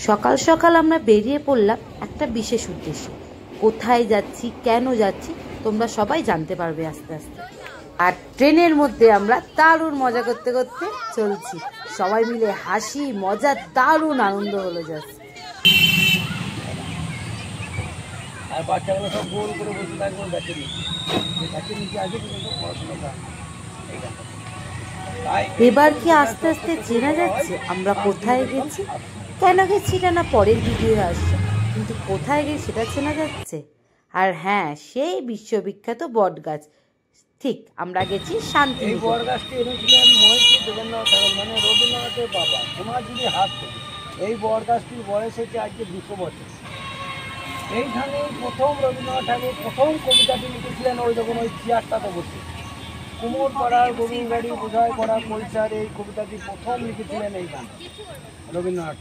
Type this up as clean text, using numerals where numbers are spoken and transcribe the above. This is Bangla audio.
সকাল সকাল আমরা বেরিয়ে পড়লাম একটা বিশেষ উদ্দেশ্যে। কোথায় যাচ্ছি, কেন যাচ্ছি, তোমরা সবাই জানতে পারবে আস্তে আস্তে। আর ট্রেনের মধ্যে আমরা দারুণ মজা করতে করতে চলছি, সবাই মিলে হাসি মজা, দারুণ আনন্দ হলো যাচ্ছে। আর বাচ্চাগুলো সব গোল করে বসে থাকবে ব্যাচের নিচে আছে কিন্তু পড়াশোনাটা। এবার কি আস্তে আস্তে চেনা যাচ্ছে আমরা কোথায় গেছি, কেন গেছি এটা না পরের ভিডিও আসছে, কিন্তু কোথায় গেছি সেটা চেনা যাচ্ছে। আর হ্যাঁ, সেই বিশ্ববিখ্যাত বট গাছ, ঠিক আমরা গেছি শান্তি। এই বট গাছটি এনেছিলেন মহর্ষি দেবেন্দ্রনাথ ঠাকুর, মানে রবীন্দ্রনাথের বাবা সোনাঝুরির হাত থেকে। এই বট গাছটির বয়স হচ্ছে আজকে 200 বছর। এইখানে প্রথম রবীন্দ্রনাথ ঠাকুর প্রথম কবিতাটি লিখেছিলেন, ওই যখন ওই চেয়ারটাতে বসে কুমোর পাড়ার গরুর গাড়ি বোঝাই করা কৈশার, এই কবিতাটি প্রথম লিখেছিলেন এইখানে রবীন্দ্রনাথ।